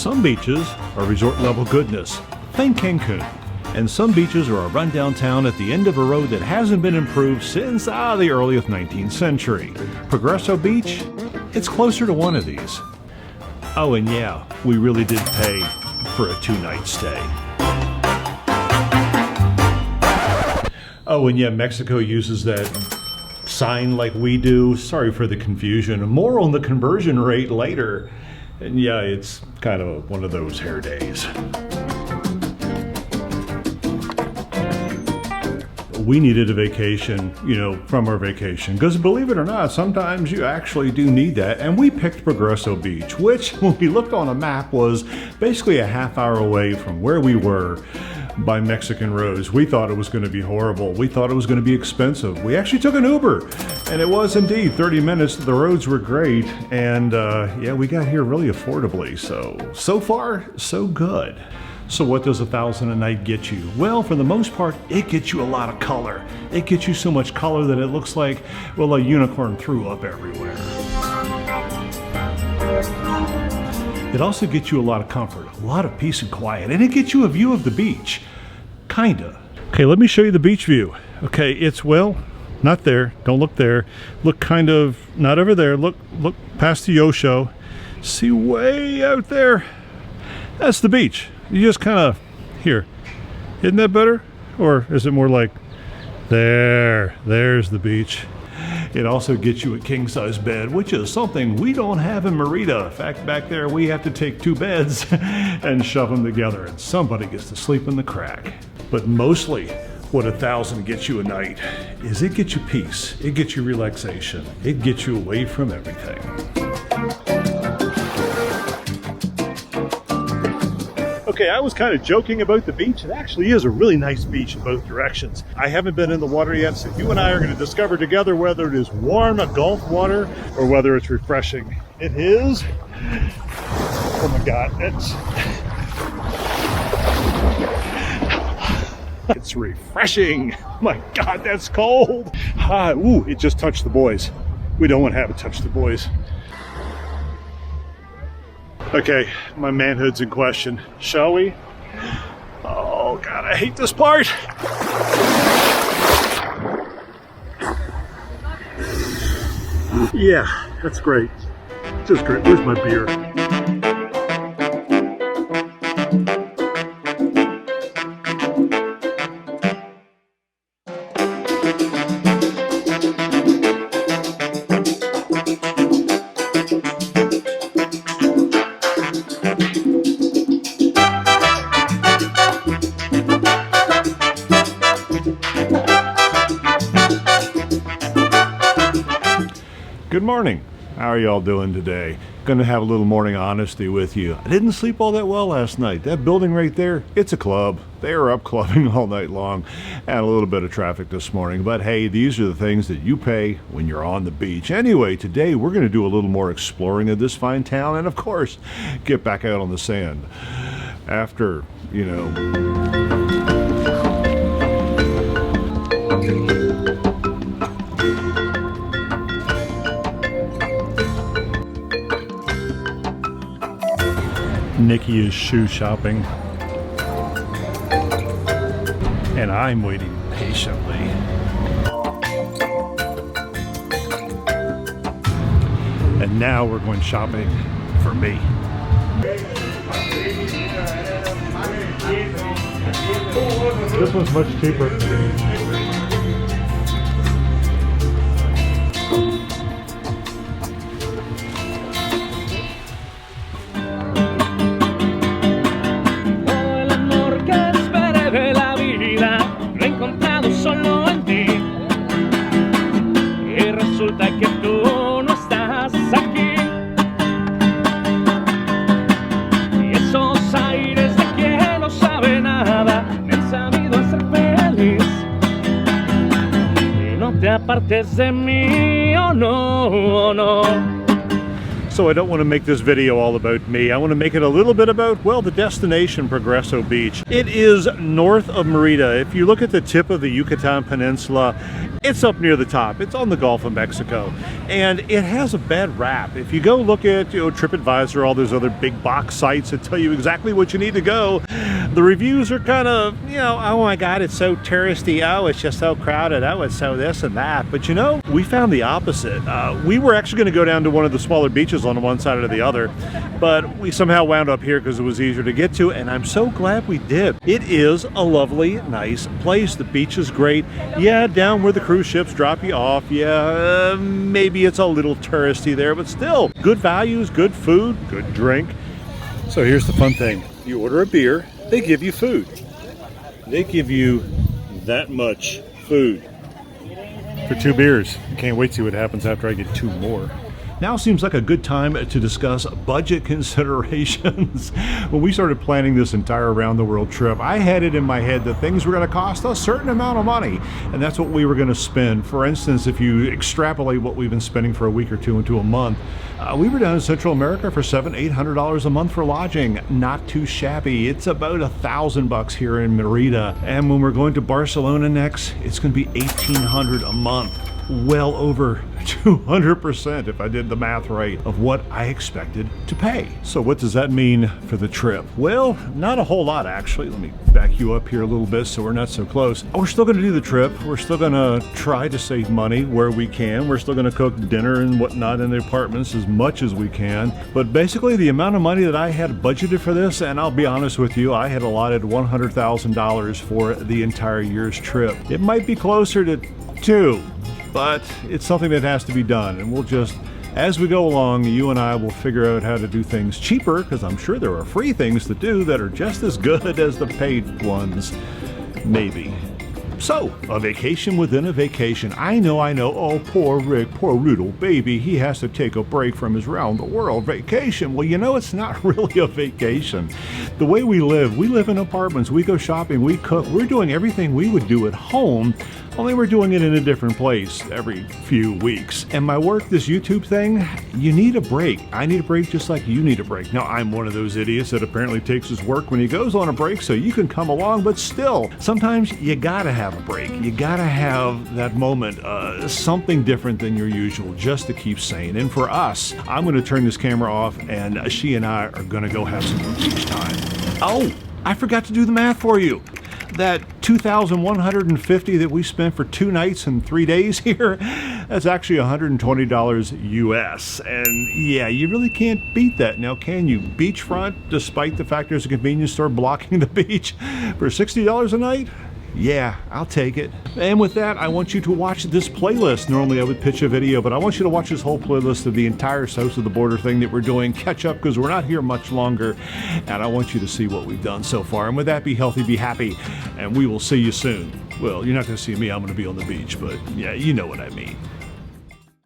Some beaches are resort level goodness. Think Cancun. And some beaches are a rundown town at the end of a road that hasn't been improved since the early 19th century. Progreso Beach? It's closer to one of these. Oh, and yeah, we really did pay for a 2-night stay. Oh, and yeah, Mexico uses that sign like we do. Sorry for the confusion. More on the conversion rate later. And yeah, it's kind of one of those hair days. We needed a vacation, from our vacation. Because believe it or not, sometimes you actually do need that. And we picked Progreso Beach, which when we looked on a map was basically a half-hour away from where we were by Mexican roads. We thought it was going to be horrible. We thought it was going to be expensive. We actually took an Uber, and it was indeed 30 minutes. The roads were great, and yeah, we got here really affordably. So far, so good. So what does $1,000 a night get you? Well, for the most part, it gets you a lot of color. It gets you so much color that it looks like, well, a unicorn threw up everywhere. It also gets you a lot of comfort, a lot of peace and quiet, and it gets you a view of the beach. Kinda. Okay, let me show you the beach view. Okay, it's, well, not there. Don't look there. Look kind of, not over there. Look past the Yosho. See way out there? That's the beach. You just kind of, here. Isn't that better? Or is it more like, there's the beach. It also gets you a king-size bed, which is something we don't have in Mérida. In fact, back there we have to take 2 beds and shove them together, and somebody gets to sleep in the crack. But mostly, what $1,000 gets you a night is it gets you peace, it gets you relaxation, it gets you away from everything. Okay, I was kind of joking about the beach. It actually is a really nice beach in both directions. I haven't been in the water yet, so you and I are going to discover together whether it is warm Gulf water or whether it's refreshing. It is. Oh my God, it's refreshing. My God, that's cold. Ooh, it just touched the boys. We don't want to have it touch the boys. Okay, my manhood's in question. Shall we? Oh God, I hate this part. Yeah, that's great. Just great. Where's my beer? Good morning. How are y'all doing today? Gonna have a little morning honesty with you. I didn't sleep all that well last night. That building right there, it's a club. They were up clubbing all night long. Had a little bit of traffic this morning, but hey, these are the things that you pay when you're on the beach. Anyway, today we're gonna do a little more exploring of this fine town and of course, get back out on the sand. After, Nikki is shoe shopping, and I'm waiting patiently. And now we're going shopping for me. This one's much cheaper. So I don't want to make this video all about me. I want to make it a little bit about, well, the destination, Progreso Beach. It is north of Mérida. If you look at the tip of the Yucatan Peninsula, it's up near the top. It's on the Gulf of Mexico. And it has a bad rap. If you go look at TripAdvisor, all those other big box sites that tell you exactly what you need to go, the reviews are kind of, oh my God, it's so touristy. Oh, it's just so crowded. Oh, it's so this and that. But we found the opposite. We were actually going to go down to one of the smaller beaches on one side or the other, but we somehow wound up here because it was easier to get to, and I'm so glad we did. It is a lovely, nice place. The beach is great. Yeah, down where the cruise ships drop you off. Yeah, maybe it's a little touristy there, but still, good values, good food, good drink. So here's the fun thing. You order a beer, they give you food. They give you that much food for 2 beers. I can't wait to see what happens after I get 2 more. Now seems like a good time to discuss budget considerations. When we started planning this entire around the world trip, I had it in my head that things were going to cost a certain amount of money, and that's what we were going to spend. For instance, if you extrapolate what we've been spending for a week or 2 into a month, we were down in Central America for $700-800 a month for lodging. Not too shabby. It's about $1,000 here in Mérida, and when we're going to Barcelona next, it's going to be $1,800 a month. Well over 200%, if I did the math right, of what I expected to pay. So what does that mean for the trip? Well, not a whole lot, actually. Let me back you up here a little bit so we're not so close. We're still going to do the trip. We're still going to try to save money where we can. We're still going to cook dinner and whatnot in the apartments as much as we can. But basically, the amount of money that I had budgeted for this, and I'll be honest with you, I had allotted $100,000 for the entire year's trip. It might be closer to 2. But it's something that has to be done, and we'll just, as we go along, you and I will figure out how to do things cheaper, because I'm sure there are free things to do that are just as good as the paid ones, maybe. So, a vacation within a vacation. I know. Oh, poor Rick, poor little baby. He has to take a break from his round-the-world vacation. Well, it's not really a vacation. The way we live in apartments. We go shopping, we cook. We're doing everything we would do at home, only we're doing it in a different place every few weeks. And my work, this YouTube thing, you need a break. I need a break just like you need a break. Now, I'm one of those idiots that apparently takes his work when he goes on a break so you can come along, but still, sometimes you gotta have a break. You gotta have that moment, something different than your usual, just to keep sane. And for us, I'm gonna turn this camera off, and she and I are gonna go have some beach time. Oh, I forgot to do the math for you. That $2,150 that we spent for 2 nights and 3 days here, that's actually $120 US. And yeah, you really can't beat that. Now, can you? Beachfront, despite the fact there's a convenience store blocking the beach, for $60 a night? Yeah, I'll take it. And with that, I want you to watch this playlist. Normally I would pitch a video, but I want you to watch this whole playlist of the entire South of the Border thing that we're doing. Catch up, because we're not here much longer, and I want you to see what we've done so far. And with that, be healthy, be happy, and we will see you soon. Well, you're not going to see me. I'm going to be on the beach, but yeah, you know what I mean.